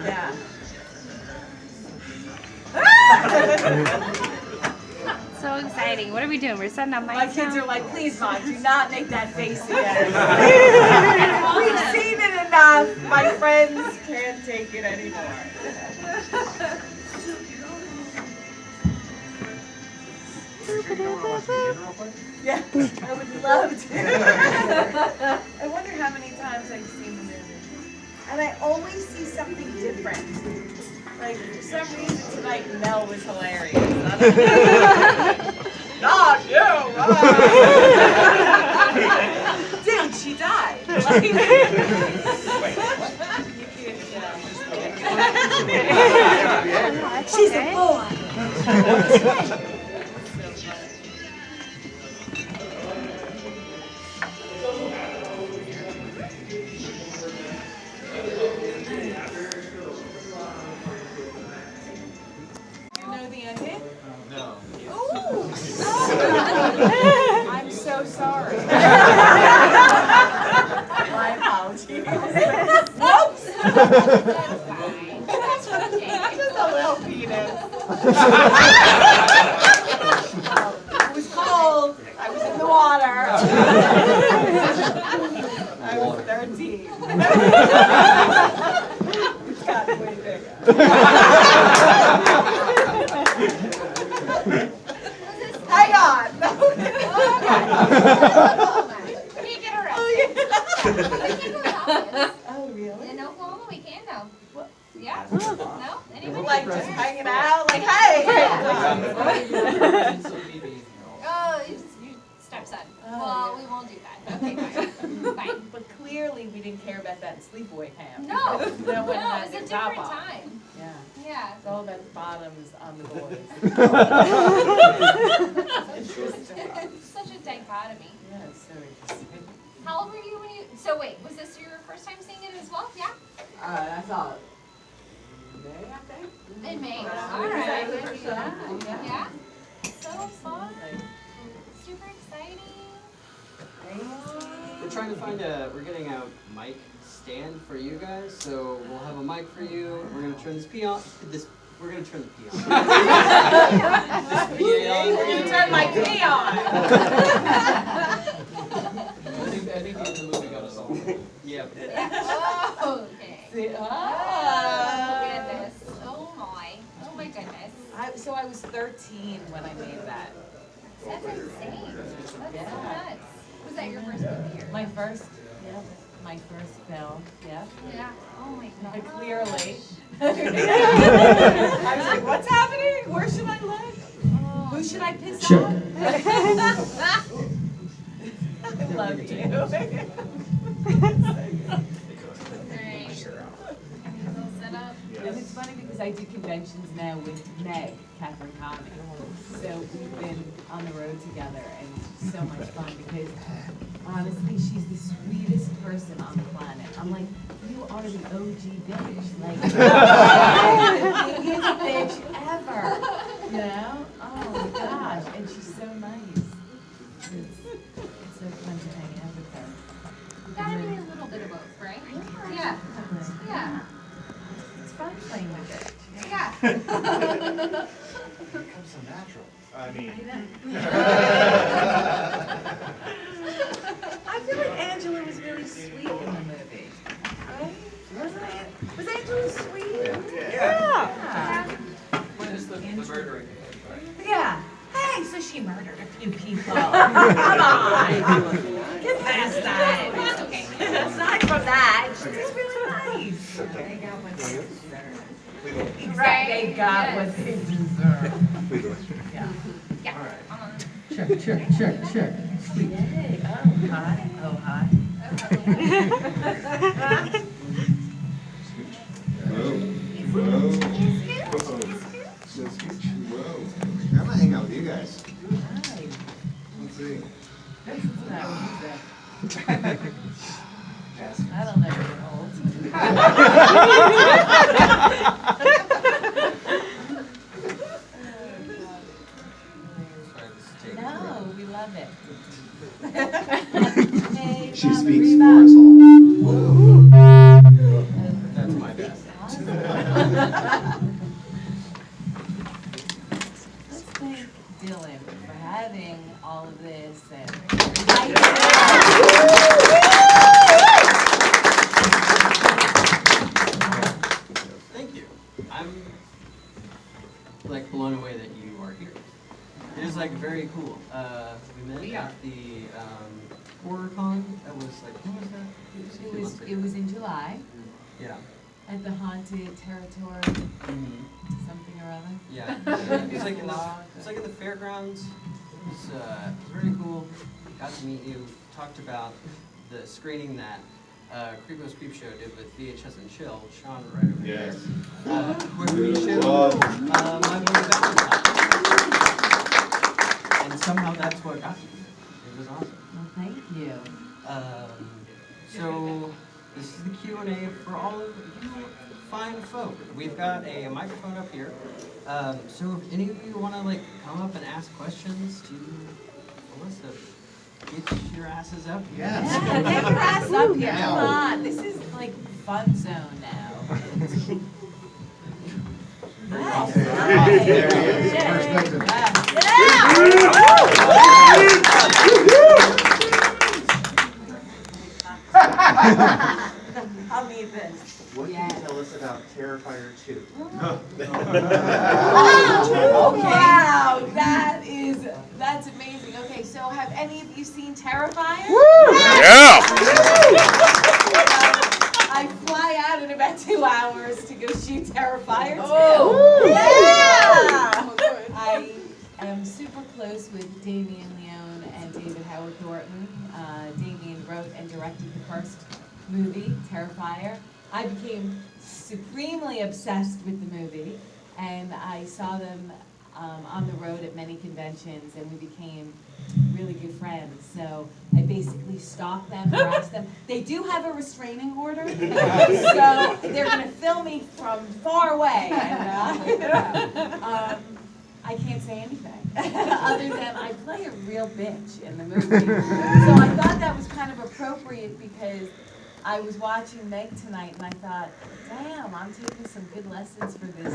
Yeah. So exciting. What are we doing? We're setting up My mics kids now? are like, please, Mom, do not make that face again. We've seen it enough. My friends can't take it anymore. Yeah, I would love to. I wonder how many times I've seen the movie. And I always see something different. Like, for some reason tonight, Mel was hilarious. Not you! Dude, she died. She's a boy. You know the ending? No. Ooh. I'm so sorry. My apologies. Whoops. That's okay. Just a little penis. It was cold. I was in the water. I was 13. It's gotten way bigger. Hang on. We can get arrested. Oh, yeah. We can go out. Oh, really? In Oklahoma, we can go. What? Yeah? No? Anybody? Like just hanging out? Like, hey! Oh, you stepson. Well, we won't do that. Okay, fine. Fine. But clearly we didn't care about that in Sleepaway Camp. No, No one no, had it's a their different top on. time. Yeah. Yeah. It's all about the bottoms on the boys. Such a dichotomy. Yeah, it's so interesting. How old were you when you, so wait, was this your first time seeing it as well? Yeah? I thought May, I think. In May. Yeah. All right. Yeah. Yeah? So fun. Super exciting. We're trying to find we're getting a mic stand for you guys, so we'll have a mic for you. We're gonna turn we're gonna turn the P on. We're gonna turn my key on. I think the movie got us all. Yeah. Oh, okay. See, Oh, ah. goodness. Oh my goodness. So I was 13 when I made that. That's insane. That's Yeah. so nuts. Was that your first movie here? My first film, yeah. Yeah. Oh my god. Clearly. I was like, what's happening? Where should I look? Who should I piss on? I love you. Great. Little setup. And it's funny because I do conventions now with Meg, Catherine Conley. So we've been on the road together and it's so much fun because honestly, she's the sweetest person on the planet. I'm like, you are the OG bitch. Like, the biggest bitch ever. You know? Oh my gosh. And she's so nice. It's so fun to hang out with her. Gotta be a little bit of both, right? Yeah. Yeah. It's fun playing with it. Yeah. Becomes so natural. I mean. I feel like Angela was really sweet in the movie. Right? Was Angela sweet? Yeah. When is the murdering? Yeah. Hey, so she murdered a few people. Come on. Get past that. Okay. Aside from that, she was really nice. They got what they deserve. Right. They got what they deserve. Yeah. Yeah. All right. Check. Sweet. Yay. Oh, hot. Oh, hot. I'm gonna hang out with you guys. Hi. Let's see. This is not easy. I don't know No, we love it. Hey, She Mama speaks Reba. for us all. Awesome. Let's thank Dylan for having all of this and Thank you. I'm like blown away that you are here. It is like very cool. We met at the horror con. That was like, when was that? It was in July Yeah. at the Haunted Territory, Mm-hmm. something or other. Yeah. It was like in the fairgrounds. It was very cool. Got to meet you. Talked about the screening that Creepo's Creepshow did with VHS and Chill. Sean right over Yes. there. Where we showed my boy Valentine. And somehow that's what got you here. It was awesome. Well, thank you. So this is the Q&A for all of you fine folk. We've got a microphone up here. So if any of you want to like come up and ask questions to Felissa, get your asses up here. Yes. Yeah, get your ass up here. Come on. This is like fun zone now. Yes. There he is. Perspective. I'll need this. What can you tell us about Terrifier 2? Oh, wow, that's amazing. Okay, so have any of you seen Terrifier? Yeah! I fly out in about 2 hours to go shoot Terrifier 2. Oh. Yeah! I am super close with Damien Leone and David Howard Thornton. Damien wrote and directed the first movie, Terrifier. I became supremely obsessed with the movie, and I saw them on the road at many conventions, and we became really good friends. So I basically stalked them, harassed them. They do have a restraining order, so they're going to film me from far away. And, I can't say anything other than I play a real bitch in the movie. So I thought that was kind of appropriate because I was watching Meg tonight and I thought, damn, I'm taking some good lessons for this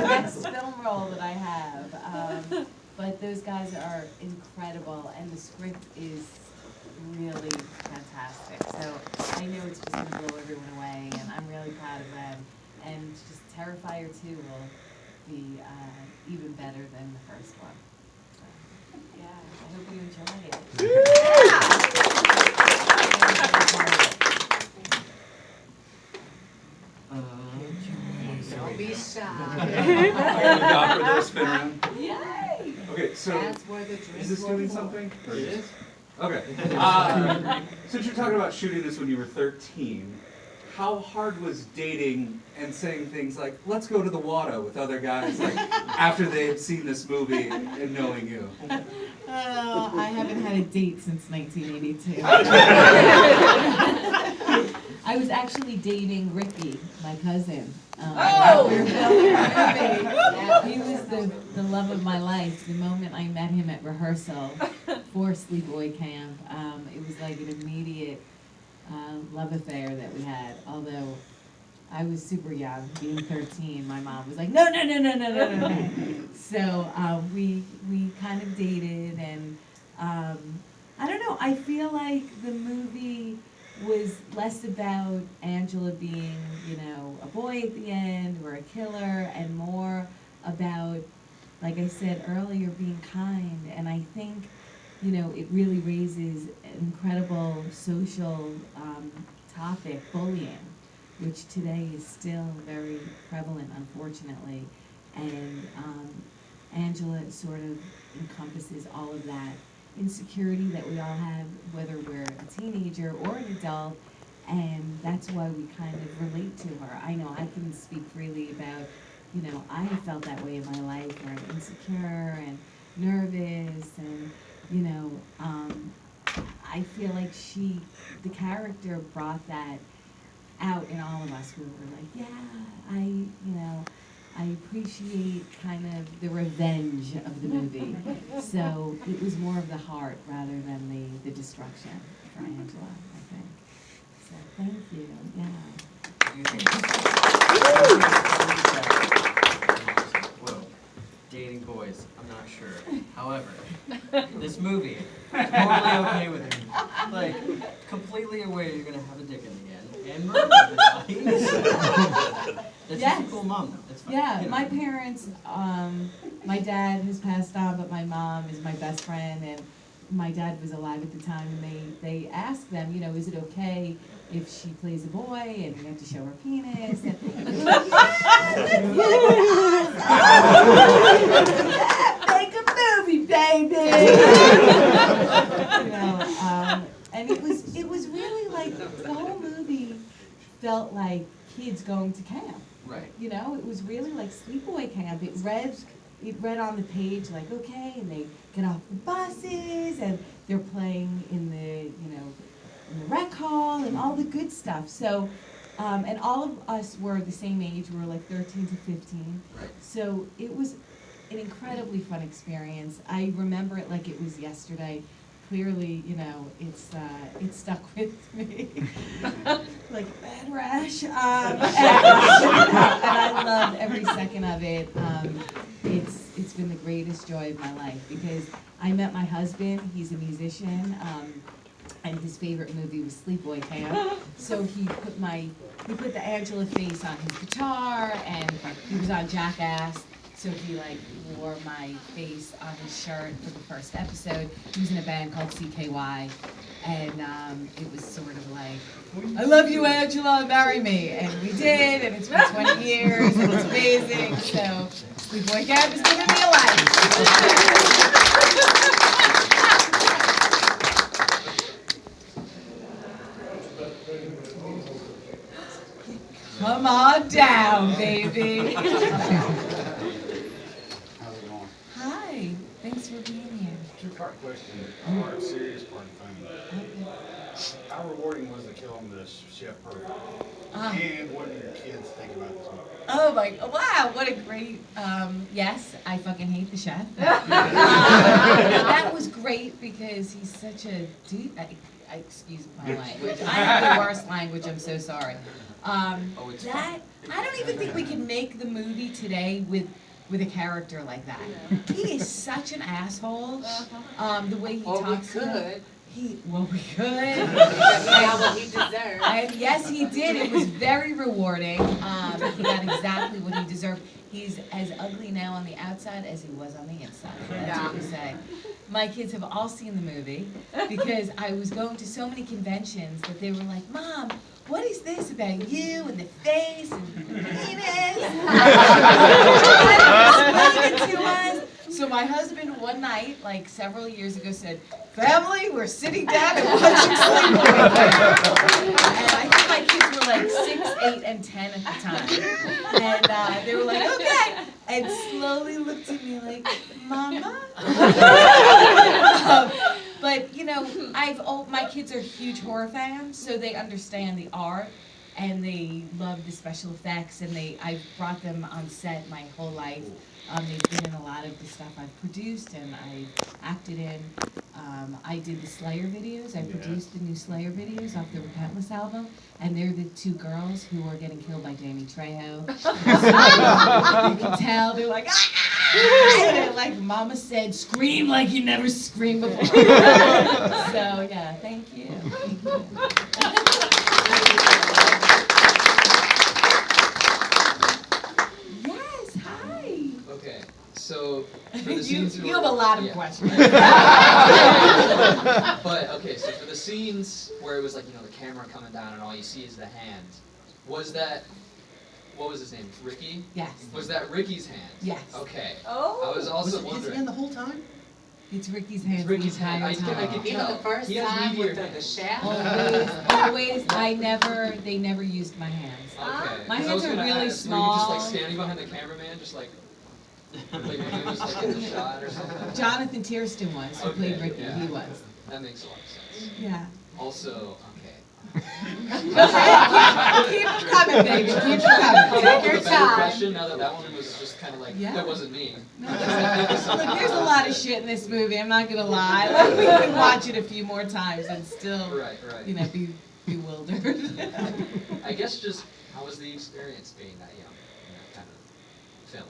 next film role that I have. But those guys are incredible and the script is really fantastic. So I know it's just going to blow everyone away and I'm really proud of them. And just Terrifier 2 will be even better than the first one. So, yeah, I hope you enjoy it. Don't be shy. Down for the spin around. Yay! Okay, so That's where the drink is this will doing pour. something? It is. Okay. Since you're talking about shooting this when you were 13, how hard was dating and saying things like, let's go to the water with other guys, like, after they had seen this movie and knowing you? I haven't had a date since 1982. I was actually dating Ricky, my cousin. Oh! We were filming a movie. He was the love of my life. The moment I met him at rehearsal for Sleepaway Camp, it was like an immediate love affair that we had. Although I was super young, being 13, my mom was like, no. So we kind of dated, and I don't know. I feel like the movie was less about Angela being, a boy at the end or a killer, and more about, like I said earlier, being kind. And I think, it really raises an incredible social topic, bullying, which today is still very prevalent, unfortunately. And Angela sort of encompasses all of that insecurity that we all have, whether we're a teenager or an adult, and that's why we kind of relate to her. I know I can speak freely about, I have felt that way in my life, where I'm insecure and nervous, and, I feel like the character brought that out in all of us. We were like, yeah, I appreciate kind of the revenge of the movie. So it was more of the heart rather than the destruction for Angela, I think. So thank you, yeah. few things. Whoa. Dating boys, I'm not sure. However, this movie, totally okay with me. Like, completely aware you're gonna have a dick in the end. And murder everybody. That's just a cool mom, though. That's fine. Yeah, You know. my parents, my dad has passed on, but my mom is my best friend, and my dad was alive at the time, and they asked them, you know, is it okay if she plays a boy and we have to show her penis? And make a movie, baby! You know, and it was really like, the whole movie felt like kids going to camp. Right. You know, it was really like Sleepaway Camp. It read on the page like, okay, and they get off the buses and they're playing in the, you know, in the rec hall and all the good stuff. So, and all of us were the same age. We were like 13 to 15. Right. So it was an incredibly fun experience. I remember it like it was yesterday. Clearly, you know, it stuck with me like a bad rash, and I loved every second of it. It's been the greatest joy of my life because I met my husband. He's a musician, and his favorite movie was Sleepaway Camp. So he put the Angela face on his guitar, and he was on Jackass. So he like wore my face on his shirt for the first episode. He was in a band called CKY, and it was sort of like, I love you, Angela, marry me. And we did, and it's been 20 years, and it's amazing. So Sleepaway Camp is giving me a life. Come on down, baby. Hi, thanks for being here. Two-part question, part serious, part funny. How rewarding was it killing the chef perfect? And what do your kids think about this movie? Oh my, wow, what a great, yes, I fucking hate the chef. That was great because he's such a dude, excuse my language, I have the worst language, I'm so sorry. I don't even think we can make the movie today with a character like that. He is such an asshole. The way he talks to them. We could. Now what he deserved. And yes, he did. It was very rewarding. He got exactly what he deserved. He's as ugly now on the outside as he was on the inside. That's what we say. My kids have all seen the movie because I was going to so many conventions that they were like, Mom, what is this about you and the face and the penis? Explain it to us. So my husband one night, like several years ago, said, family, we're sitting down and watching Sleepaway Camp. And I think my kids were like 6, 8, and 10 at the time. And they were like, okay. And slowly looked at me like, Mama? But, you know, my kids are huge horror fans, so they understand the art. And they love the special effects, and I've brought them on set my whole life. They've been in a lot of the stuff I've produced and I've acted in. I did the Slayer videos. I produced the new Slayer videos off the Repentless album, and they're the 2 girls who are getting killed by Danny Trejo. You can tell they're like, ah! And they're like Mama said, scream like you never screamed before. So yeah, thank you. Thank you. So, for the scenes you have a lot of questions. But, okay, so for the scenes where it was like, you know, the camera coming down and all you see is the hand, was that, what was his name, Ricky? Yes. Was that Ricky's hand? Yes. Okay. Oh. I was also Was it his wondering. hand the whole time? It's Ricky's hand. It's Ricky's the hand. entire I time. could Even tell. the first He has time meteor with the hands. shaft. Always, they never used my hands. Okay. My 'Cause I hands was are gonna really ask, small. Were you just like standing behind the cameraman, just like your hands like in the shot or something? Jonathan Tiersten was, who played Ricky, yeah. he was. That makes a lot of sense. Yeah. Also, okay. Go ahead, keep coming, baby, keep coming. Come up Take with your a better time. question now that that one was just kind of like, Yeah. that wasn't me. No, look, there's a lot of shit in this movie, I'm not gonna lie. Like, we can watch it a few more times and still, Right. you know, be bewildered. I guess just How was the experience being that young in that kind of film?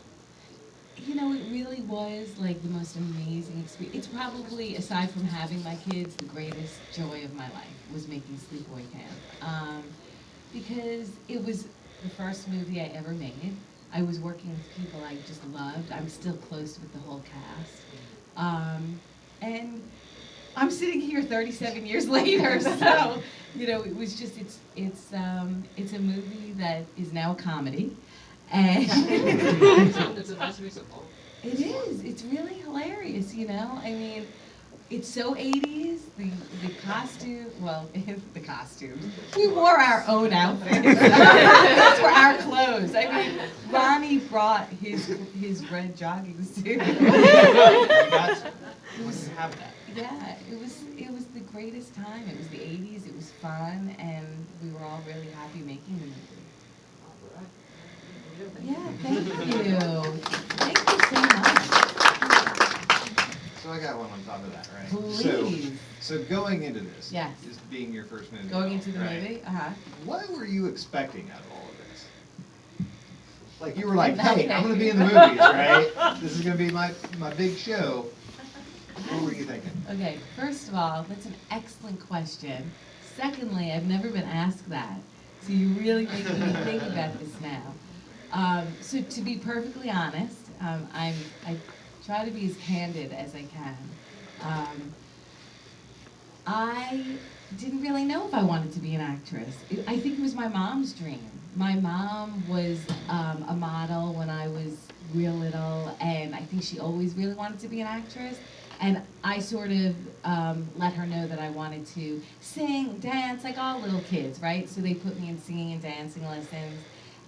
You know, it really was like the most amazing experience. It's probably, aside from having my kids, the greatest joy of my life was making Sleepaway Camp. Because it was the first movie I ever made. I was working with people I just loved. I'm still close with the whole cast. And I'm sitting here 37 years later, so, you know, it was just, it's a movie that is now a comedy. And It's a nice mix of both. it is. It's really hilarious, you know? I mean, it's so 80s. The costume, well, the costumes. We wore our own outfits. Those were our clothes. I mean, Ronnie brought his red jogging suit. You got to. You wouldn't have that. Yeah, it was the greatest time. It was the 80s. It was fun, and we were all really happy making the movie. Yeah, thank you. Thank you so much. So I got one on top of that, right? Please. So going into this, Yes. this being your first movie, Going into the right? movie? What were you expecting out of all of this? Like you were like, Nothing. hey, I'm gonna be in the movies, right? This is gonna be my big show. What were you thinking? Okay, first of all, that's an excellent question. Secondly, I've never been asked that. So you're really making me think about this now. So to be perfectly honest, I try to be as candid as I can. I didn't really know if I wanted to be an actress. I think it was my mom's dream. My mom was a model when I was real little, and I think she always really wanted to be an actress. And I sort of let her know that I wanted to sing, dance, like all little kids, right? So they put me in singing and dancing lessons.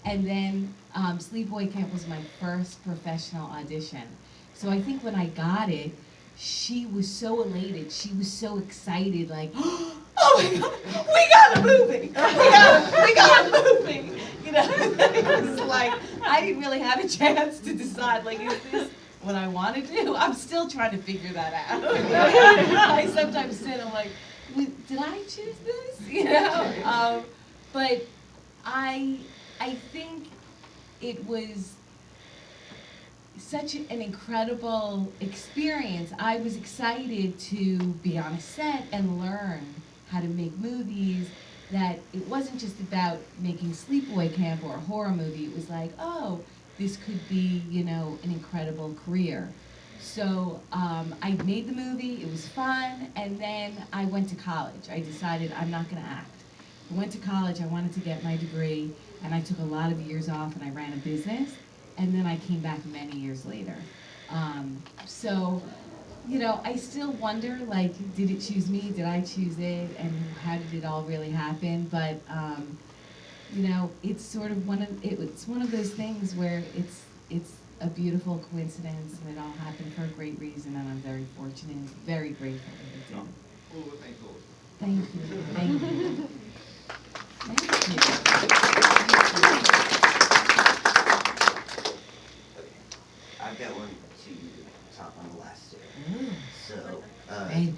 And then Sleepaway Camp was my first professional audition. So I think when I got it, she was so elated. She was so excited, like, oh my God, we got a movie! We got a movie! You know, it was like, I didn't really have a chance to decide, like, is this what I want to do? I'm still trying to figure that out. I sometimes sit, I'm like, did I choose this? You know? But I think it was such an incredible experience. I was excited to be on a set and learn how to make movies, that it wasn't just about making Sleepaway Camp or a horror movie. It was like, oh, this could be, you know, an incredible career. So I made the movie, it was fun, and then I went to college. I decided I'm not gonna act. I went to college, I wanted to get my degree, and I took a lot of years off and I ran a business, and then I came back many years later. So, you know, I still wonder, like, did it choose me? Did I choose it? And how did it all really happen? But, you know, it's sort of it's one of those things where it's a beautiful coincidence, and it all happened for a great reason, and I'm very fortunate, very grateful that it did. Oh, thankful. Thank you, thank you. Thank you. I've got one to top on the last two. Ooh, So, baby.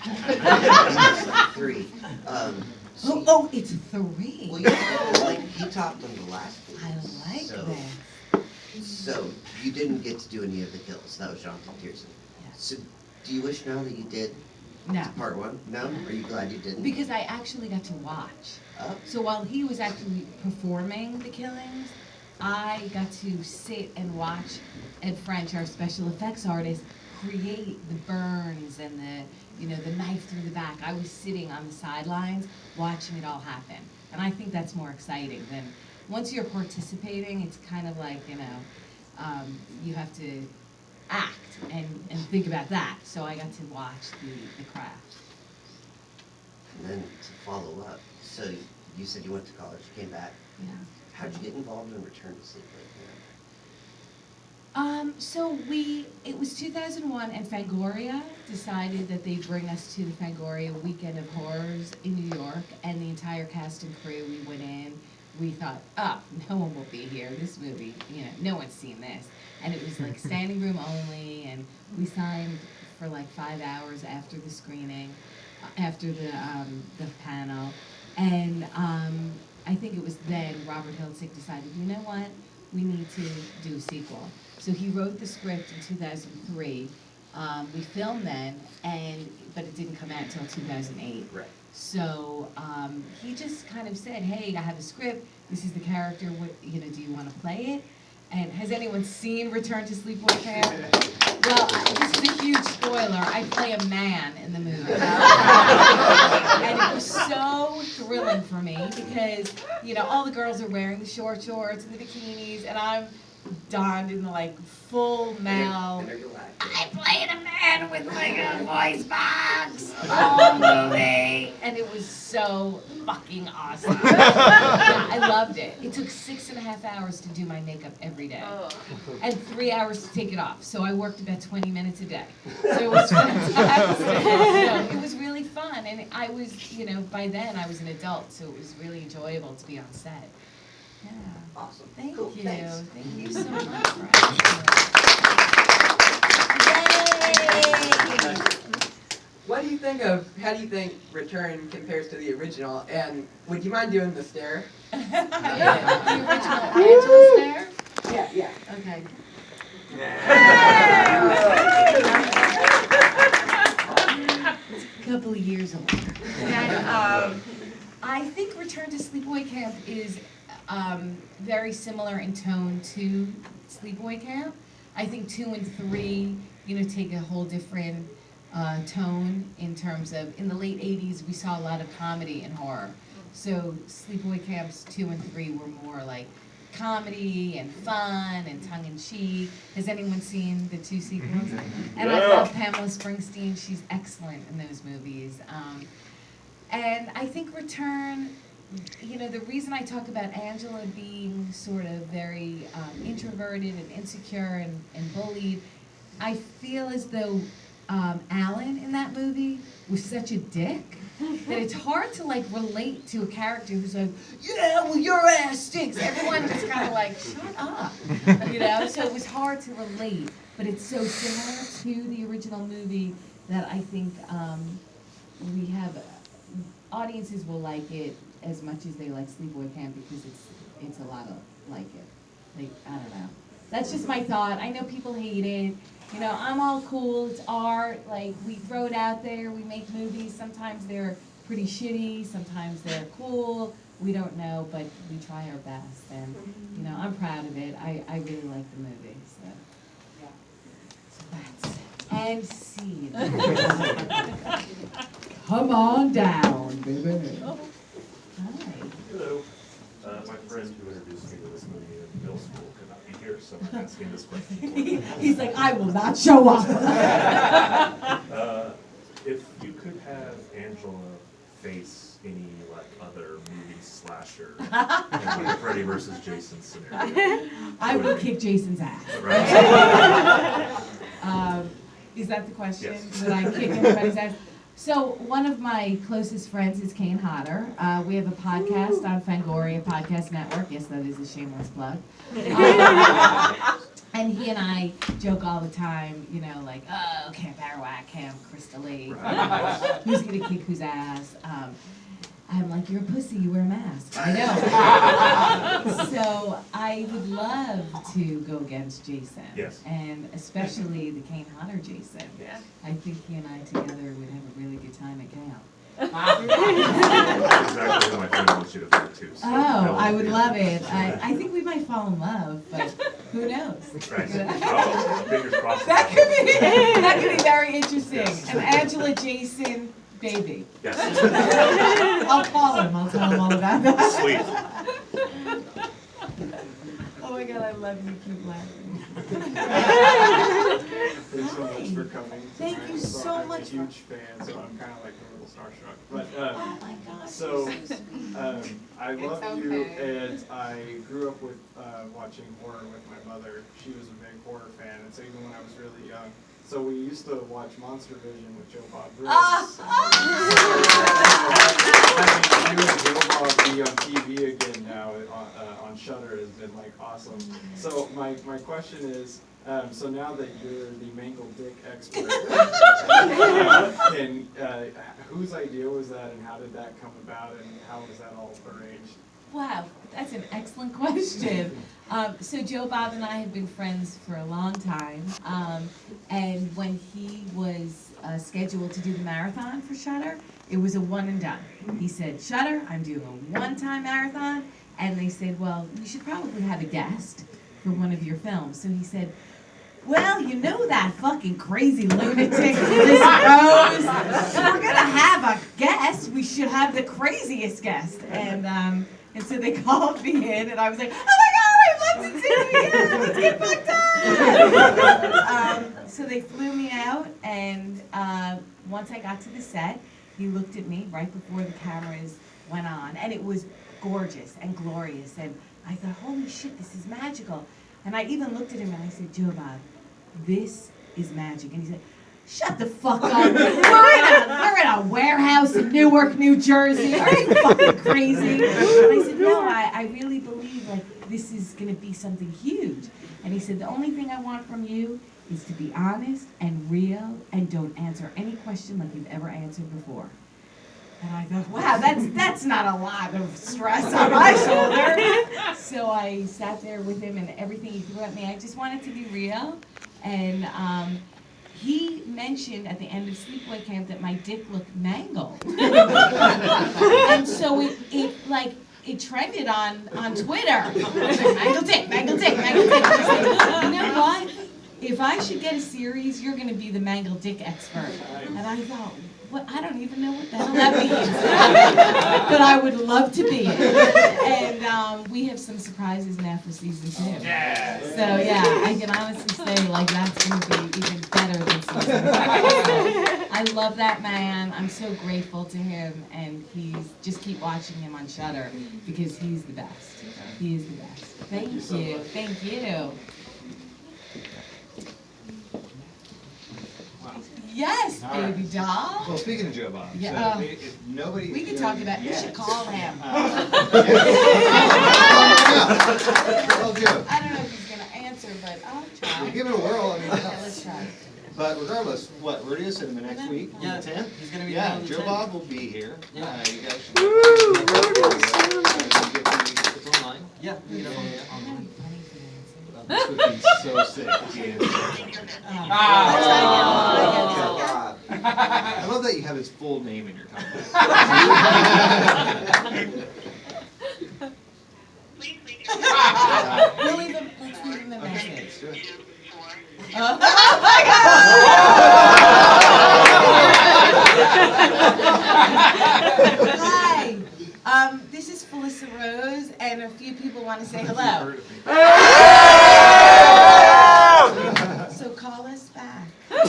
it's like three. Oh, it's three. Well, yeah, like he topped on the last two. I like so, that. So you didn't get to do any of the kills. That was Jonathan Pearson. Yes. So do you wish now that you did No. part one? No? Are you glad you didn't? Because I actually got to watch. Oh. So while he was actually performing the killings, I got to sit and watch Ed French, our special effects artist, create the burns and the knife through the back. I was sitting on the sidelines watching it all happen. And I think that's more exciting than, once you're participating, it's kind of like, you have to act and think about that. So I got to watch the craft. And then to follow up, so you said you went to college, came back. Yeah. How'd you get involved in Return to Sleepaway So it was 2001, and Fangoria decided that they'd bring us to the Fangoria Weekend of Horrors in New York, and the entire cast and crew, we went in. We thought, no one will be here. This movie, no one's seen this. And it was like standing room only, and we signed for like 5 hours after the screening, after the panel, and I think it was then Robert Hiltzik decided, you know what, we need to do a sequel. So he wrote the script in 2003. We filmed then, but it didn't come out until 2008. Right. So he just kind of said, hey, I have a script. This is the character. What, do you want to play it? And has anyone seen Return to Sleepaway Camp? Well, this is a huge spoiler. I play a man in the movie. And it was so thrilling for me because, all the girls are wearing the short shorts and the bikinis, and I'm donned in full male. I played a man with a voice box all movie, and it was so fucking awesome. Yeah, I loved it. It took 6.5 hours to do my makeup every day, and 3 hours to take it off. So I worked about 20 minutes a day. So it was fantastic. It was really fun, and I was, by then I was an adult, so it was really enjoyable to be on set. Yeah. Awesome. Thank Cool. you. Thanks. Thank you so much for asking. Yay! How do you think Return compares to the original? And would you mind doing the stare? The original Angela stare? Yeah. Okay. A couple of years old. I think Return to Sleepaway Camp is very similar in tone to Sleepaway Camp. I think 2 and 3, take a whole different tone in terms of, in the late 80s, we saw a lot of comedy and horror. So Sleepaway Camps 2 and 3 were more like comedy and fun and tongue-in-cheek. Has anyone seen the 2 sequels? And I love Pamela Springsteen. She's excellent in those movies. And I think Return, the reason I talk about Angela being sort of very introverted and insecure and bullied, I feel as though Alan in that movie was such a dick that it's hard to relate to a character who's like, yeah, well, your ass stinks. Everyone just kind of shut up, So it was hard to relate, but it's so similar to the original movie that I think we have audiences will like it as much as they like Sleepaway Camp because it's a lot of like it. I don't know. That's just my thought. I know people hate it. I'm all cool. It's art. We throw it out there. We make movies. Sometimes they're pretty shitty. Sometimes they're cool. We don't know, but we try our best. And, I'm proud of it. I really like the movie. So that's and scene. Come on down, baby. Hi. Hello. My friend who introduced me to this movie in middle school could not be here, so I'm asking this question. He's like, I will not show up. If you could have Angela face any other movie slasher in a Freddy versus Jason scenario, I will kick Jason's ass. Right? Is that the question? Yes. Would I kick everybody's ass? So one of my closest friends is Kane Hodder. We have a podcast on Fangoria Podcast Network. Yes, that is a shameless plug. And he and I joke all the time, oh, Camp Arawak, Camp Crystal Lake, who's gonna kick whose ass? I'm like, you're a pussy, you wear a mask. I know. So I would love to go against Jason. Yes. And especially the Kane Hodder Jason. Yeah. I think he and I together would have a really good time at camp. That's exactly who my friend wants you to fight too. So I would love it. I think we might fall in love, but who knows? Right. Oh, fingers crossed. That could be very interesting. Yes. An Angela Jason baby. Yes. I'll call him. I'll tell him all about that. Sweet. Oh my God, I love you. Keep laughing. Thanks so much for coming. Thank you so I'm much a huge fan, so I'm kind of a little starstruck. But oh my God, I love you, and I grew up with watching horror with my mother. She was a big horror fan, and so even when I was really young, so we used to watch Monster Vision with Joe Bob Briggs. Having you and Joe Bob be on TV again now on Shudder has been awesome. So my question is, so now that you're the mangled dick expert, whose idea was that, and how did that come about, and how was that all arranged? Wow, that's an excellent question. So Joe Bob and I have been friends for a long time, and when he was scheduled to do the marathon for Shudder, it was a one and done. He said, Shudder, I'm doing a one-time marathon, and they said, well, you should probably have a guest for one of your films. So he said, well, you know that fucking crazy lunatic Felissa Rose? If we're gonna have a guest, we should have the craziest guest. And so they called me in, and I was like, oh my God, I'd love to do it, yeah, let's get fucked up. So they flew me out, and once I got to the set, he looked at me right before the cameras went on, and it was gorgeous and glorious, and I thought, holy shit, this is magical. And I even looked at him and I said, Joe Bob, this is magic. And he said, shut the fuck up. We're in a warehouse in Newark, New Jersey. Are you fucking crazy? And I said, no, I really believe like this is going to be something huge. And he said, the only thing I want from you is to be honest and real and don't answer any question like you've ever answered before. And I thought, wow, that's not a lot of stress on my shoulder. So I sat there with him, and everything he threw at me, I just wanted to be real. And he mentioned at the end of Sleepaway Camp that my dick looked mangled. And so it trended on Twitter. Mangled dick, mangled dick, mangled dick. I said, you know what? If I should get a series, you're going to be the mangled dick expert. And I thought, well, I don't even know what the hell that means. But I would love to be it. And we have some surprises now for season 2. Yeah. So yeah, I can honestly say like that's going to be even better than season 5. I love that man. I'm so grateful to him, and just keep watching him on Shudder because he's the best. He is the best. Thank you. Thank you. Yes, baby doll. Well, speaking of Joe Bob, Yeah, so if nobody... We can talk about, we should call him. Well, Joe. I don't know if he's going to answer, but I'll try. We'll give it a whirl. I mean, Okay, let's try. But regardless, what, Rodeo Cinema next week, Yeah, on the 10th? he's gonna be Yeah, on the Joe 10th. Bob will be here. Yeah. You guys should... It's online. Yeah, we get it online. This would be so sick if he answered. I love that you have his full name in your contact. We'll leave him, let's leave him a message. Hi, this is Felissa Rose, and a few people want to say hello. So call us back. Call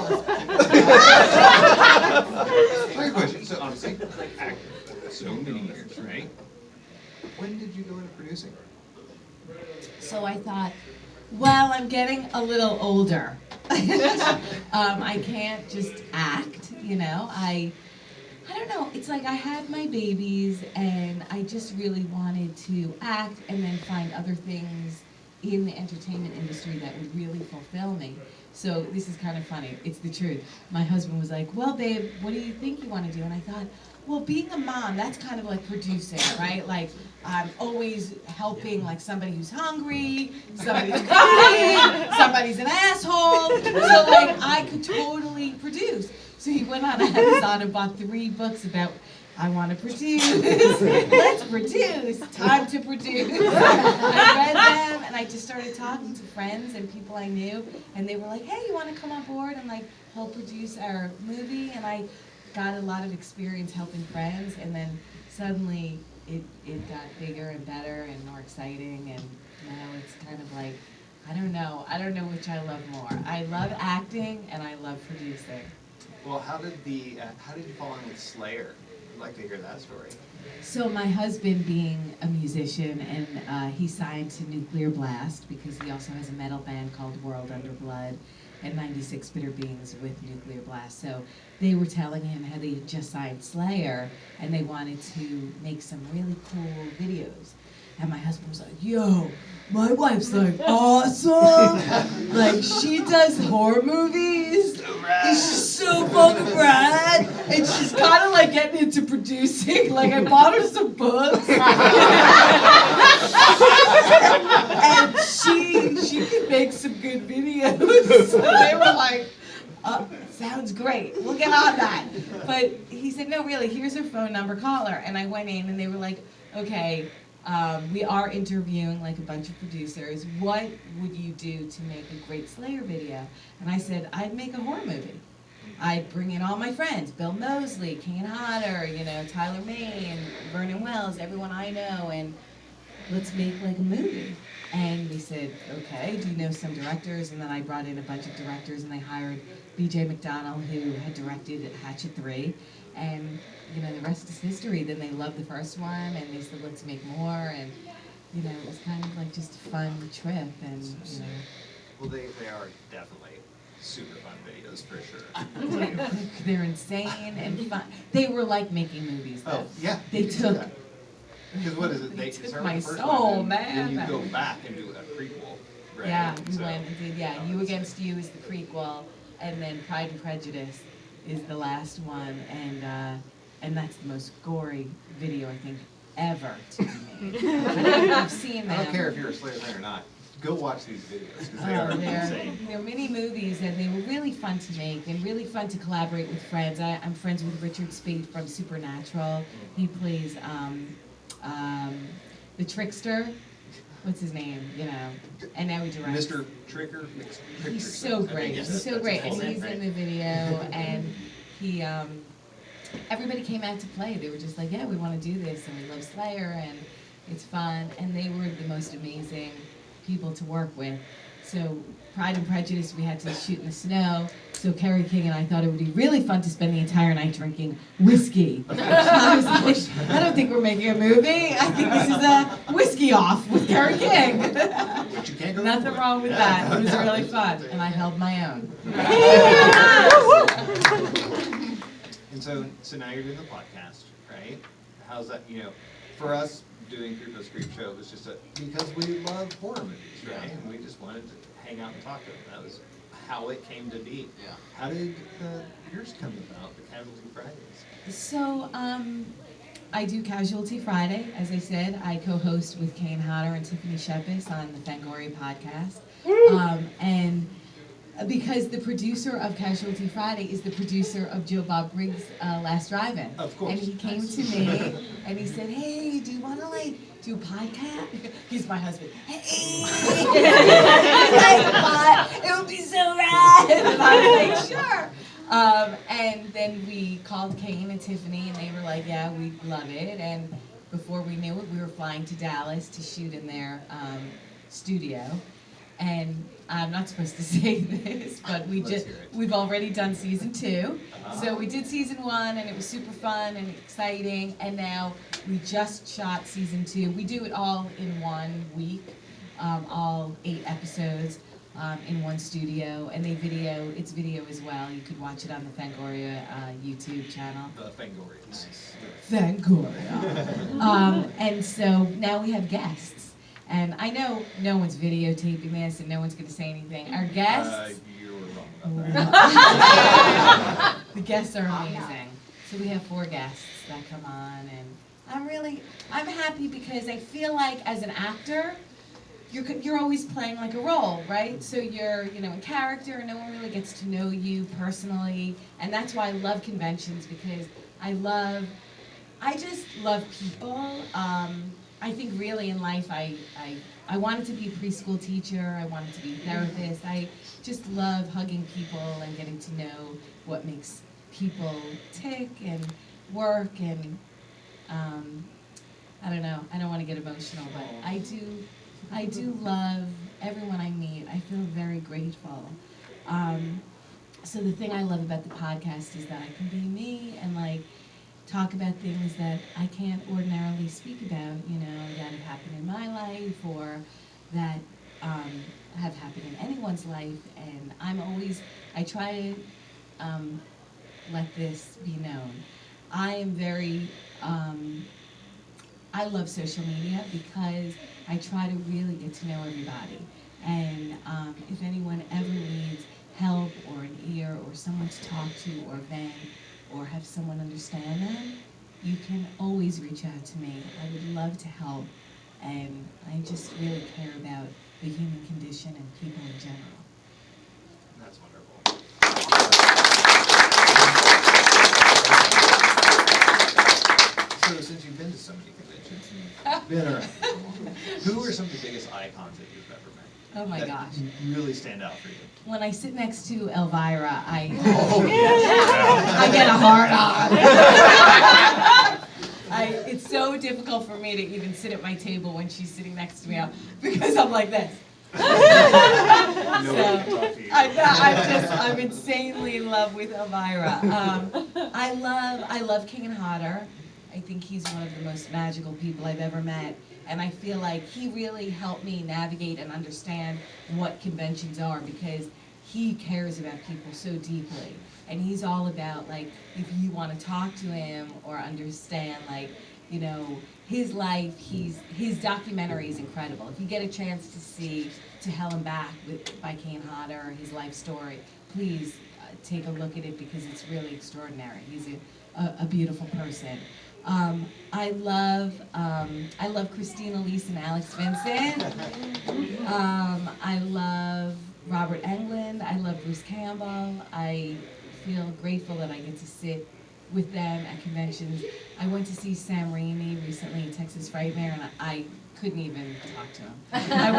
us back. My question, so obviously, actor for so many years, right? When did you go into producing? So I thought, well, I'm getting a little older. I can't just act, you know. I don't know. It's like I had my babies, and I just really wanted to act and then find other things in the entertainment industry that would really fulfill me. So this is kind of funny. It's the truth. My husband was like, well, babe, what do you think you want to do? And I thought, well, being a mom, that's kind of like producing, right? Like, I'm always helping, like, somebody who's hungry, somebody's crying, somebody's an asshole. So, like, I could totally produce. So he went on Amazon and bought 3 books about, I want to produce, let's produce, time to produce. I read them, and I just started talking to friends and people I knew, and they were like, hey, you want to come on board and, like, help produce our movie? And I got a lot of experience helping friends, and then suddenly it got bigger and better and more exciting, and now it's kind of like, I don't know which I love more. I love acting and I love producing. Well, how did you fall in with Slayer? I'd like to hear that story. So my husband being a musician, and he signed to Nuclear Blast because he also has a metal band called World Under Blood, and 96 Bitter Beings with Nuclear Blast. So they were telling him how they had just signed Slayer, and they wanted to make some really cool videos. And my husband was like, yo, my wife's like awesome. Like she does horror movies. And she's so fucking rad. And she's kind of like getting into producing. Like I bought her some books. And she can make some good videos. So they were like, sounds great. We'll get on that. But he said, no, really, here's her phone number, call her. And I went in and they were like, okay, we are interviewing like a bunch of producers. What would you do to make a great Slayer video? And I said, I'd make a horror movie. I'd bring in all my friends, Bill Moseley, Kane Hodder, you know, Tyler May, and Vernon Wells, everyone I know, and let's make like a movie. And they said, okay, do you know some directors? And then I brought in a bunch of directors and I hired B.J. McDonald, who had directed Hatchet 3. And, you know, the rest is history. Then they loved the first one and they said, let's make more. And, you know, it was kind of like just a fun trip. And, you know. Well, they are definitely super fun videos for sure. They're insane and fun. They were like making movies, though. Oh, yeah. They took. Because what is it? They took start my with the first soul, one, man. Then you go back and do a prequel. Right? Yeah, we So- went and did, yeah, You Against You is the prequel, and then Pride and Prejudice is the last one, and that's the most gory video, I think, ever to be made. I've seen them. I don't care if you're a Slayer fan or not. Go watch these videos because they are insane. They're mini movies and they were really fun to make and really fun to collaborate with friends. I'm friends with Richard Spade from Supernatural. He plays the trickster. What's his name? You know, and now he directs. Mr. Tricker. He's so great. He's so great, and he's in the video. And he, everybody came out to play. They were just like, yeah, we want to do this, and we love Slayer, and it's fun. And they were the most amazing people to work with. So Pride and Prejudice, we had to shoot in the snow. So Kerry King and I thought it would be really fun to spend the entire night drinking whiskey. I was like, I don't think we're making a movie. I think this is a whiskey off with Kerry King. But you can't go Nothing wrong with that. It was really fun, and I held my own. And so now you're doing the podcast, right? How's that? You know, for us doing Creepo's Creepshow, it was just because we love horror movies, right? And we just wanted to hang out and talk to them. That was how it came to be. Yeah. How did yours come about, the Casualty Fridays? So, I do Casualty Friday. As I said, I co-host with Kane Hodder and Tiffany Shepis on the Fangoria podcast. And because the producer of Casualty Friday is the producer of Joe Bob Briggs' Last Drive-In. Of course. And he came to me and he said, hey, do you want to like do a podcast? He's my husband. Hey, it would be so rad. And I was like, sure. And then we called Kane and Tiffany and they were like, yeah, we love it. And before we knew it, we were flying to Dallas to shoot in their studio. And I'm not supposed to say this, but we've already done season 2. So we did season 1 and it was super fun and exciting, and now we just shot season 2. We do it all in 1 week, all 8 episodes in one studio, and it's video as well. You could watch it on the Fangoria YouTube channel. The Fangoria. Nice. Fangoria. And so now we have guests. And I know no one's videotaping this and no one's going to say anything. Our guests... You were wrong about that. The guests are amazing. So we have 4 guests that come on, and I'm happy because I feel like as an actor, you're always playing like a role, right? So you're, you know, in character, and no one really gets to know you personally, and that's why I love conventions, because I just love people. I think really in life, I wanted to be a preschool teacher, I wanted to be a therapist. I just love hugging people and getting to know what makes people tick and work, and I don't know, I don't want to get emotional, but I do love everyone I meet. I feel very grateful. So the thing I love about the podcast is that I can be me and like talk about things that I can't ordinarily speak about, you know, that have happened in my life or that have happened in anyone's life. And I try to let this be known. I am very I love social media because I try to really get to know everybody. And if anyone ever needs help or an ear or someone to talk to or vent or have someone understand them, you can always reach out to me. I would love to help. And I just really care about the human condition and people in general. That's wonderful. So since you've been to so many conventions, and been around, who are some of the biggest icons that you've ever met? Oh my that gosh. really stand out for you? When I sit next to Elvira, I get a hard on. It's so difficult for me to even sit at my table when she's sitting next to me because I'm like this. I'm insanely in love with Elvira. I love King Hodder. I think he's one of the most magical people I've ever met. And I feel like he really helped me navigate and understand what conventions are because he cares about people so deeply. And he's all about, like, if you want to talk to him or understand, like, you know, his life, his documentary is incredible. If you get a chance to see To Hell and Back by Kane Hodder, his life story, please take a look at it because it's really extraordinary. He's a beautiful person. I love Christina Leese and Alex Vincent. I love Robert Englund. I love Bruce Campbell. I feel grateful that I get to sit with them at conventions. I went to see Sam Raimi recently at Texas Frightmare, and I couldn't even talk to him. I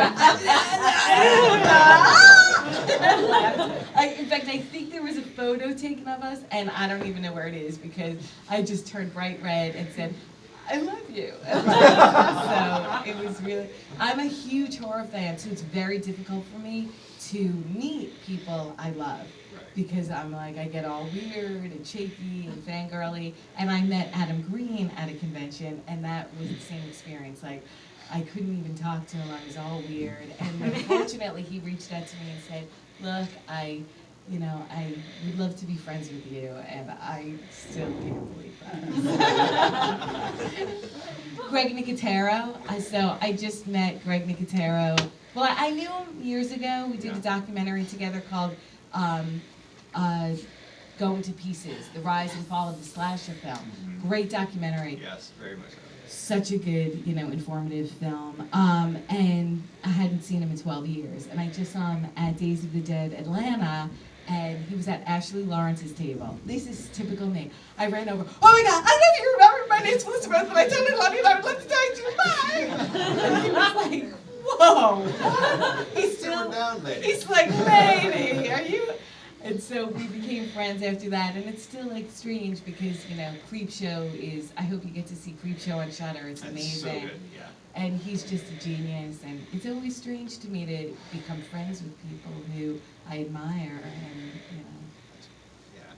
went, in fact, I think there was a photo taken of us, and I don't even know where it is because I just turned bright red and said, I love you. So it was really, I'm a huge horror fan, so it's very difficult for me to meet people I love. Because I'm like, I get all weird and shaky and fangirly. And I met Adam Green at a convention, and that was the same experience. Like, I couldn't even talk to him, I was all weird. And unfortunately, he reached out to me and said, look, I would love to be friends with you, and I still can't believe that. Greg Nicotero, so I just met Greg Nicotero. Well, I knew him years ago. We did a documentary together called Going to Pieces, The Rise and Fall of the Slasher Film. Great documentary. Yes, very much so. Such a good, informative film. And I hadn't seen him in 12 years. And I just saw him at Days of the Dead Atlanta, and he was at Ashley Lawrence's table. This is typical me. I ran over, oh my God, I love you, remember, my name's Felissa Rose, and I told Lonnie and I would love to talk to you, bye! And he was like, whoa! He's like, lady, are you? And so we became friends after that, and it's still like strange because Creepshow is. I hope you get to see Creepshow on Shudder. It's amazing. So good, yeah. And he's just a genius, and it's always strange to me to become friends with people who I admire, and Yeah.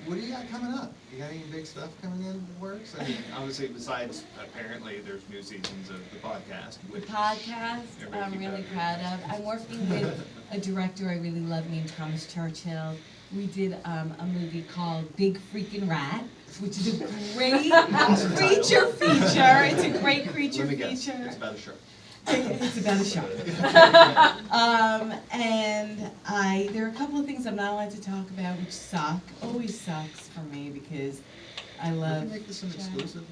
What do you got coming up? You got any big stuff coming in the works? I mean, obviously, besides apparently there's new seasons of the podcast. The podcast I'm really proud of. I'm working with a director I really love named Thomas Churchill. We did a movie called Big Freakin' Rat, which is a great creature feature. It's a great creature feature. It's about a shark. It's about a shark. And there are a couple of things I'm not allowed to talk about, which suck. Always sucks for me because I love. We can make this an exclusive.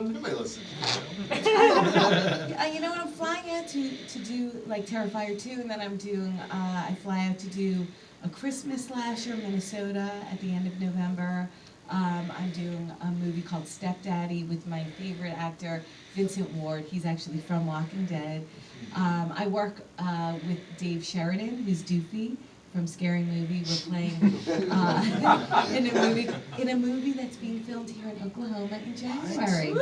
Nobody listens to the show. You know what? I'm flying out to do like Terrifier 2, and then I'm doing. I fly out to do a Christmas slasher, Minnesota, at the end of November. I'm doing a movie called Stepdaddy with my favorite actor, Vincent Ward. He's actually from Walking Dead. I work with Dave Sheridan, who's Doofy from Scary Movie. We're playing in a movie that's being filmed here in Oklahoma in January.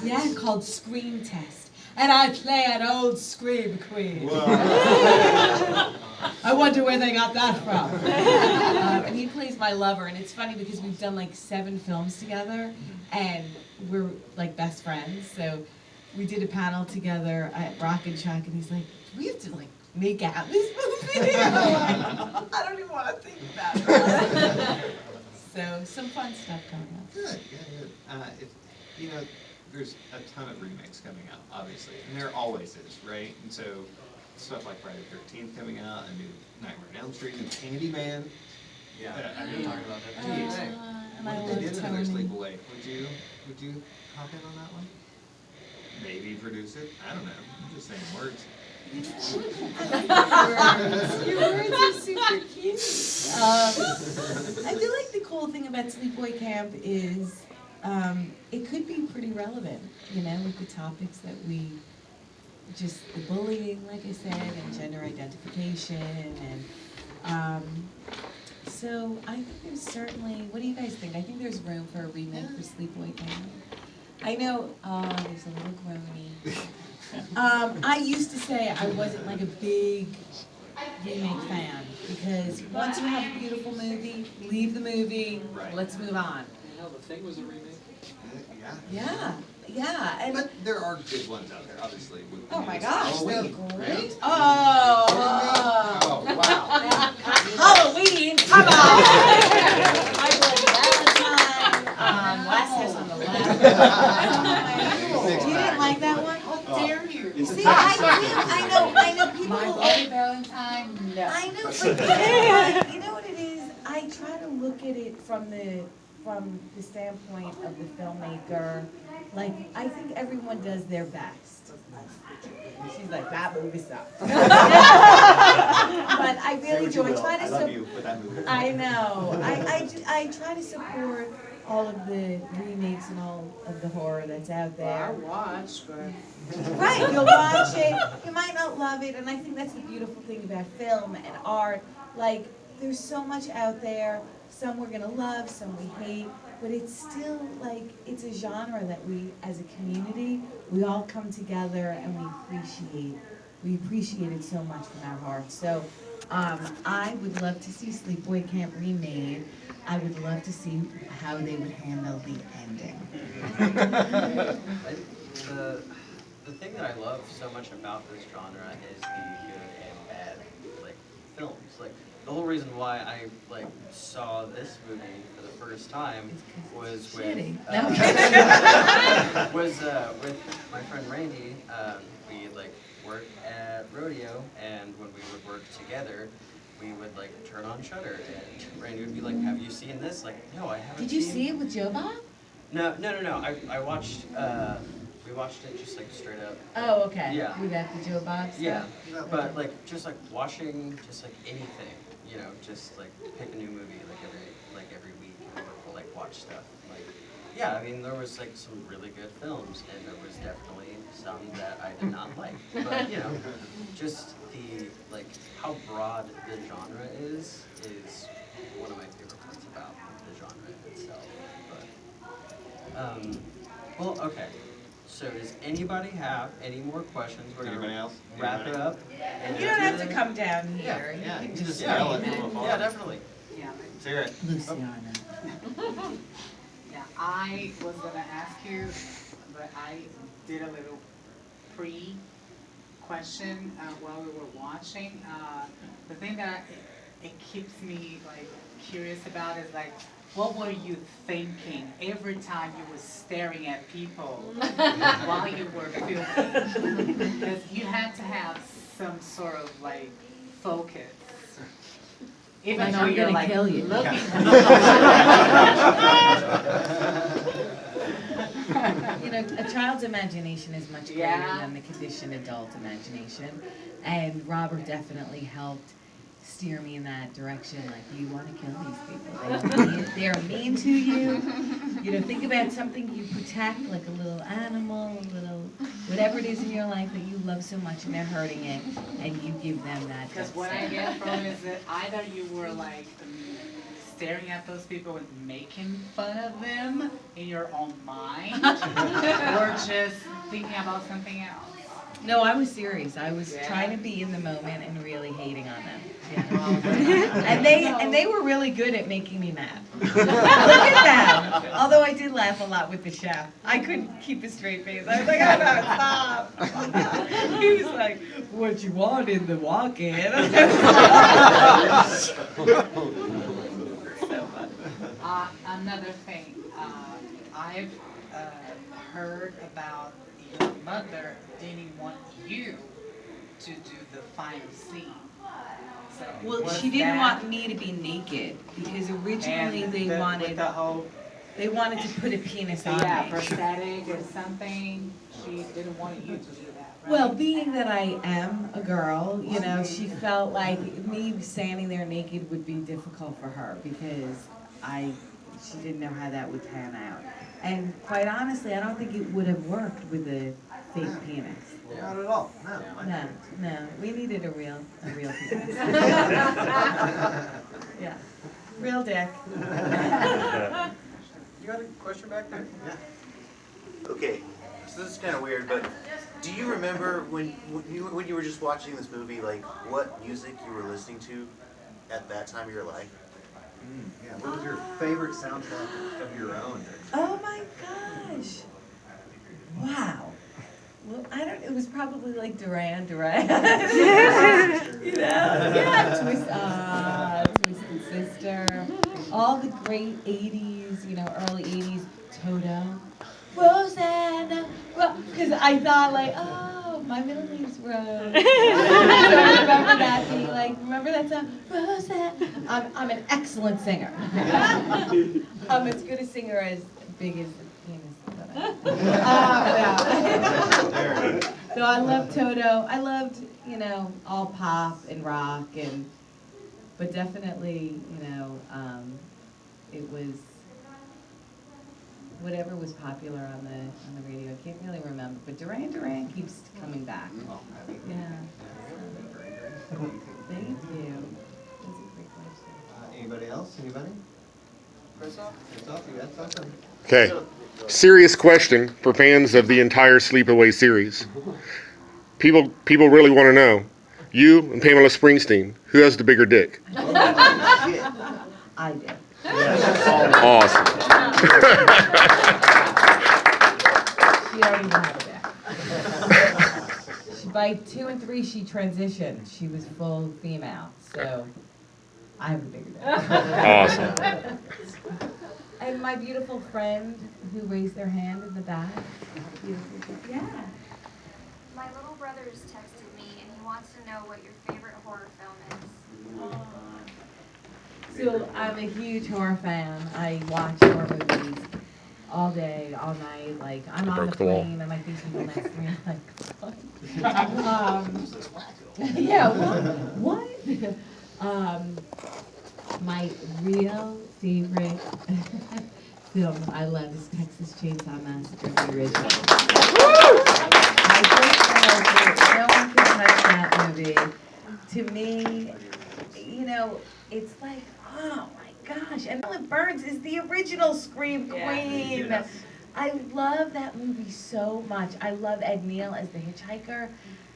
Yeah, called Scream Test. And I play an old Scream Queen. I wonder where they got that from. And he plays my lover, and it's funny because we've done like 7 films together, and we're like best friends. So we did a panel together at Rock and Chuck, and he's like, we have to like make out this movie. And I'm like, I don't even want to think about it. some fun stuff coming up. Good, good. You know, there's a ton of remakes coming out, obviously, and there always is, right? And so stuff like Friday the 13th coming out, a new Nightmare on Elm Street, new Candyman. Yeah, I we mean, were talking about that too. geez, and I what if they love did another Tony. Sleepaway? Would you hop in on that one? Maybe produce it? I don't know. I'm just saying words. Your words are super cute. I feel like the cool thing about Sleepaway Camp is it could be pretty relevant, you know, with the topics that we, just the bullying, like I said, and gender identification, and so I think there's certainly, what do you guys think? I think there's room for a remake for Sleepaway Camp. I know, there's a little groany. I used to say I wasn't like a big remake fan, because once you have a beautiful movie, leave the movie, let's move on. You know, The Thing was a remake. Yeah, yeah, and But there are good ones out there, obviously. With oh my gosh, they're Halloween, great. right? Oh, wow. Halloween, come on! I blame Valentine, Last House on the Left. You didn't like that one? How dare you? See, I know people My will Bloody Valentine, no. I know, but you know what it is? I try to look at it from the standpoint of the filmmaker. Like, I think everyone does their best. She's like, that movie sucks. But I really do. I try to I know. I try to support all of the remakes and all of the horror that's out there. I watch, but... Right, you'll watch it, you might not love it, and I think that's the beautiful thing about film and art. Like, there's so much out there, some we're gonna love, some we hate, but it's still like, it's a genre that we, as a community, we all come together and we appreciate it so much from our hearts. So, I would love to see Sleepaway Camp remade. I would love to see how they would handle the ending. The thing that I love so much about this genre is the good and bad, like, films. Like, the whole reason why I, like, saw this movie for the first time was with, with my friend Randy. We, like, worked at Rodeo, and when we would work together, we would, like, turn on Shudder, and Randy would be like, have you seen this? Like, no, I haven't. Did you see it with Joe Bob? No. I watched, we watched it just, like, straight up. Oh, okay. Yeah. With that, the Joe Bob stuff? Yeah, but, like, just, like, watching just, like, anything, you know, just, like, pick a new movie, like, every week, and like, watch stuff. Like, yeah, I mean, there was, like, some really good films, and there was definitely some that I did not like. But, you know, just the, like, how broad the genre is one of my favorite parts about the genre itself. But, well, okay. So does anybody have any more questions? We're Anybody else? wrap it up. And You don't have to come down here. Yeah, You you can just just yell at scream people. Yeah, definitely. Yeah. Let's hear it. Luciana. Yeah, I was gonna ask you, but I did a little pre-question while we were watching. The thing that it keeps me like curious about is like, what were you thinking every time you were staring at people while you were filming? Because you had to have some sort of like focus. Even Like, though I'm you're gonna like kill you. looking. You know, a child's imagination is much greater Yeah. than the conditioned adult imagination. And Robert definitely helped steer me in that direction. Like, you want to kill these people. They're mean to you. You know, think about something you protect, like a little animal, a little, whatever it is in your life that you love so much, and they're hurting it, and you give them that. Because what I get from it is that either you were like staring at those people and making fun of them in your own mind, or just thinking about something else. No, I was serious. I was trying to be in the moment and really hating on them. Yeah. and they were really good at making me mad. Look at them. Although I did laugh a lot with the chef. I couldn't keep a straight face. I was like, oh no, stop. He was like, what you want in the walk-in? So fun. Another thing, I've heard about your mother didn't want you to do the final scene. So Well, was she didn't that- want me to be naked because originally and they with wanted the whole to put a penis on yeah me. prosthetic or something. She didn't want you to do that. Right? Well, being that I am a girl, you know, she felt like me standing there naked would be difficult for her because she didn't know how that would pan out. And quite honestly, I don't think it would have worked with a fake penis. Not at all. No. No, we needed a real penis. Yeah, real dick. You got a question back there? Yeah. Okay, so this is kind of weird, but do you remember when you were just watching this movie, like what music you were listening to at that time of your life? Yeah. What was your favorite soundtrack of your own? Oh my gosh. Wow. Well, it was probably like Duran. You know? Yeah, Twisted Sister. All the great 80s, you know, early 80s, Toto. Rosanna. Because I thought like, oh, my middle name's Rose. So I remember that being like, remember that song? Rosanna. I'm an excellent singer. I'm as good a singer as big as the penis. No, I loved Toto. I loved, you know, all pop and rock, but definitely, you know, it was whatever was popular on the radio. I can't really remember, but Duran keeps coming back. Yeah. Thank you. That's a great question. Anybody else? Anybody? Christoph, you got something? Okay. Serious question for fans of the entire Sleepaway series. People really want to know. You and Pamela Springsteen, who has the bigger dick? I did. Awesome. She already had it. By 2 and 3, she transitioned. She was full female, so I have a bigger dick. Awesome. And my beautiful friend who raised their hand in the back. Yeah. My little brother's texted me and he wants to know what your favorite horror film is. So I'm a huge horror fan. I watch horror movies all day, all night. Like I'm on the plane and I think people next to me are like, yeah, what? My real favorite film I love is Texas Chainsaw Massacre, the original. No one can touch that movie. To me, you know, it's like, oh my gosh. And Ellen Burns is the original Scream Queen. Yes. I love that movie so much. I love Ed Neal as the hitchhiker.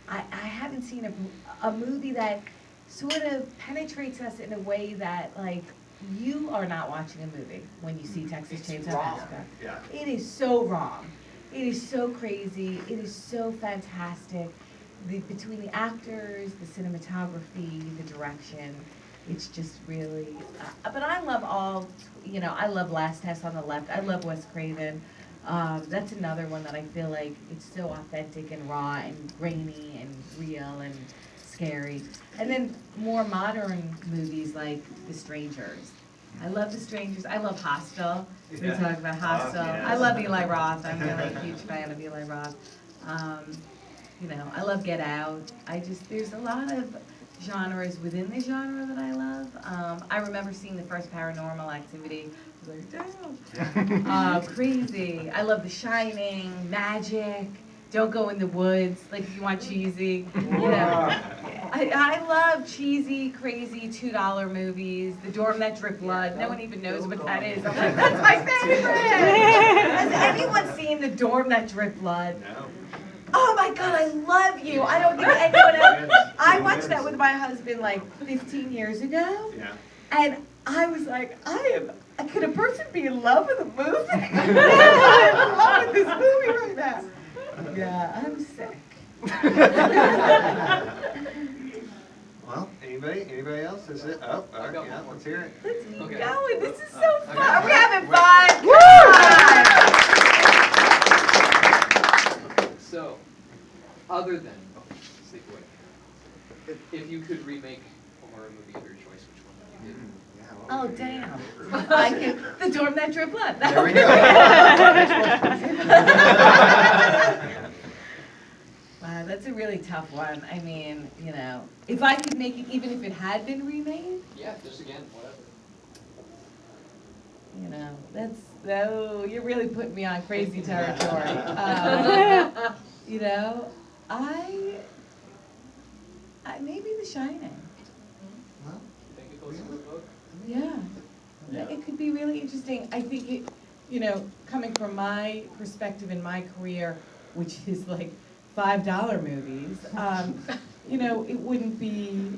I haven't seen a movie that sort of penetrates us in a way that, like, you are not watching a movie when you see Texas Chainsaw Massacre. Yeah. It is so wrong. It is so crazy. It is so fantastic. Between the actors, the cinematography, the direction, it's just really. But I love all. You know, I love Last Test on the Left. I love Wes Craven. That's another one that I feel like it's so authentic and raw and grainy and real and scary. And then more modern movies like The Strangers. I love The Strangers. I love Hostel. We talk about Hostel. Yes. I love Eli Roth. I'm really a huge fan of Eli Roth. You know, I love Get Out. There's a lot of genres within the genre that I love. I remember seeing the first Paranormal Activity. I was like, damn. Crazy. I love The Shining, Magic, Don't Go in the Woods, like if you want cheesy. You know. I love cheesy, crazy $2 movies. The Dorm That Dripped Blood. No one even knows what that is. I'm like, that's my favorite. Has anyone seen The Dorm That Dripped Blood? No. Oh my God, I love you. I don't think anyone else. I watched that with my husband like 15 years ago. Yeah. And I was like, could a person be in love with a movie? I'm in love with this movie right now. Yeah, I'm sick. Well, Anybody else? Is it? Oh, all right, yeah, let's hear it. Let's keep Okay. going. This is so fun. Are we Okay. having fun? Okay, so, other than Sleepaway Camp, if you could remake a horror movie of your choice, which one would you do? Oh, damn. I can, the Dorm That Drew Blood. There we go. Wow, that's a really tough one. I mean, you know, if I could make it, even if it had been remade, Yeah, just again, whatever. you know, oh, you're really putting me on crazy territory. You know, maybe The Shining. Think it goes in the book? Yeah. It could be really interesting. I think it, you know, coming from my perspective in my career, which is like $5 movies, you know, it wouldn't be,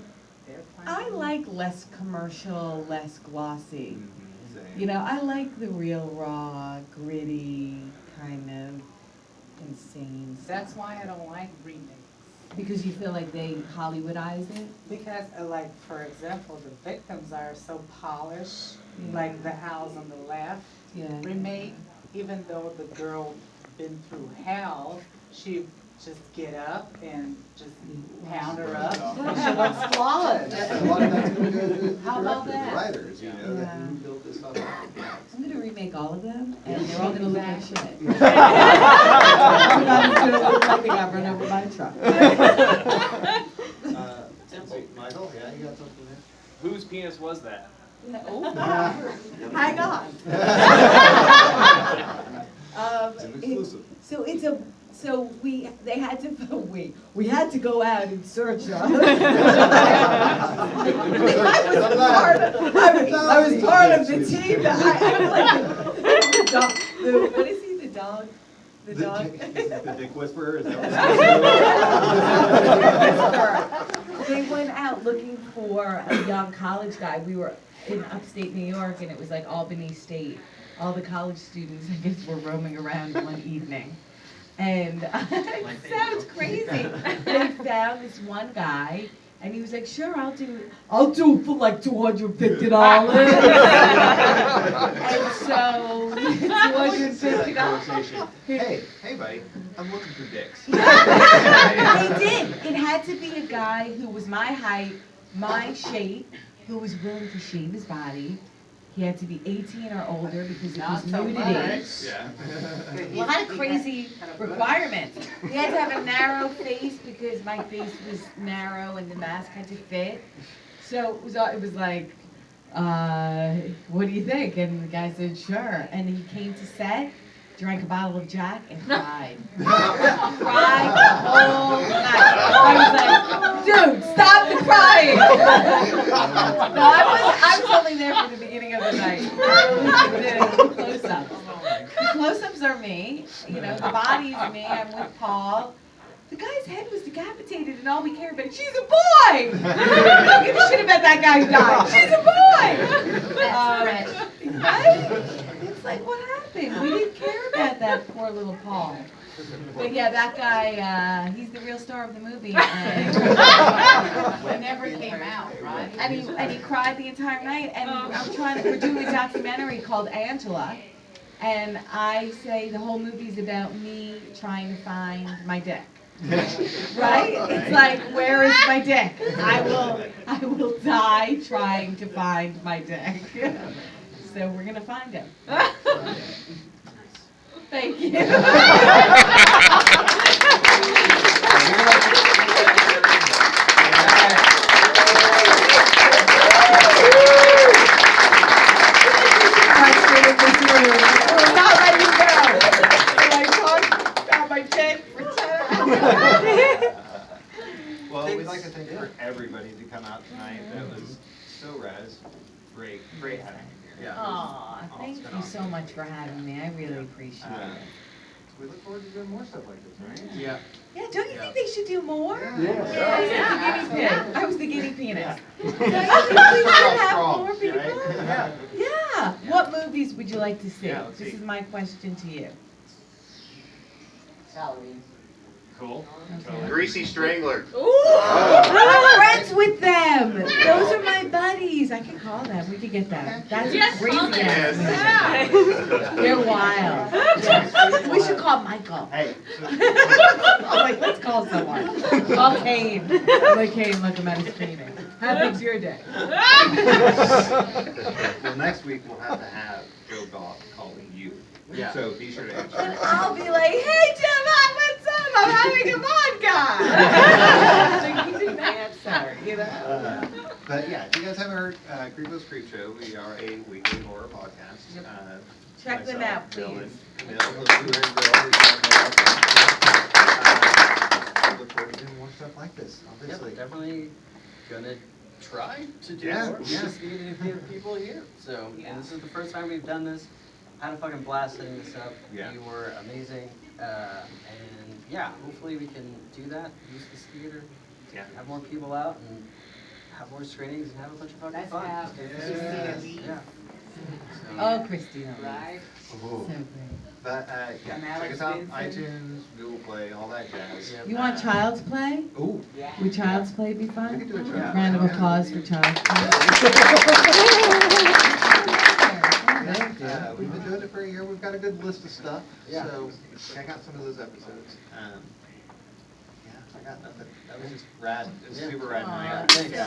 I like less commercial, less glossy. You know, I like the real raw, gritty, kind of insane stuff. That's why I don't like remakes. Because you feel like they Hollywoodize it? Because, like, for example, the victims are so polished, like the house on the left. Yeah. Remake, even though the girl been through hell, she just get up and just pound her up, and she looks flawless. A lot of that's gonna go to the How about directors, that? writers, you know, Yeah. who built this stuff up. I'm gonna remake all of them, and they're all gonna look like shit. Exactly. I'm gonna look like they got run over by a truck. Michael, yeah, you got something there? Whose penis was that? Hang on. It's an exclusive. They had to we had to go out and search I was part of the team that what is he, the dog? The dog? The dick whisperer, is that what They went out looking for a young college guy. We were in upstate New York, and it was like Albany State. All the college students, I guess, were roaming around one evening. And it sounds crazy. They found this one guy, and he was like, "Sure, I'll do it for like $250." And so $250. Hey, buddy, I'm looking for dicks. They did. It had to be a guy who was my height, my shape, who was willing to shave his body. He had to be 18 or older because it was nudity. Yeah. A lot of crazy requirements. He had to have a narrow face because my face was narrow and the mask had to fit. So it was like, what do you think? And the guy said, sure. And he came to set, drank a bottle of Jack, and cried. Cried the whole night. I was like, dude, stop the crying. No, I was only there for the beginning of the night. The close-ups. The close-ups are me. You know, the body's me. I'm with Paul. The guy's head was decapitated, and all we cared about, she's a boy! Don't give a shit about that guy who died. She's a boy! Right? It's like, what happened? We didn't care about that poor little Paul. But yeah, that guy, he's the real star of the movie. And It never came out, right? and he cried the entire night. And we're doing a documentary called Angela. And I say the whole movie's about me trying to find my dick. Right? It's like, where is my dick? I will die trying to find my dick. So we're gonna find him. Thank you. I'm not ready to go. And I talked about my dick for 10 hours. Well, we'd like to thank for everybody to come out tonight. That was so rad. Great having you here. Aw, thank you so much for having me. I really appreciate it. We look forward to doing more stuff like this, right? Yeah, don't you think they should do more? Yeah. I was the guinea penis. Yeah. Don't you think we should have more Right? people? Yeah. What movies would you like to see? Yeah, let's This see. is my question to you. Halloween. Cool. Greasy Strangler. I'm friends with them. Those are my buddies. I can call them. We could get them. That's crazy. They're wild. Yes. We should call Michael. Hey. I'm like, let's call someone. Call Kane. I'm like, Kane, look, I'm at his screening. How big's your day? Well, next week we'll have to have Joe Goff calling you. Yeah. So be sure to answer. And I'll be like, hey, Jim, what's up? I'm having a vodka. So he's an answer, you know? But yeah, if you guys haven't heard Creepo's Creepshow, we are a weekly horror podcast. Check them out, Bill please. and Camille, look forward to doing more stuff like this, obviously. Yep, definitely gonna try to do Yeah, more. yeah. Just get people here. So, and this is the first time we've done this. Had a fucking blast setting this up. Yeah. You were amazing. And yeah, hopefully we can do that. Use this theater. Yeah. Have more people out and have more screenings and have a bunch of fucking fun. Yeah. Oh, Christina. Right? Ooh. So great. But yeah, And check Alex us out, Vincent. iTunes, Google Play, all that jazz. You want Child's Play? Ooh. Yeah. Would Child's Play be fun? We could do a Child's Round of Play. applause for Child's Play. We've been doing it for a year. We've got a good list of stuff. Yeah. So check out some of those episodes. Yeah, I got nothing. That was just rad. It was super rad night. Thanks.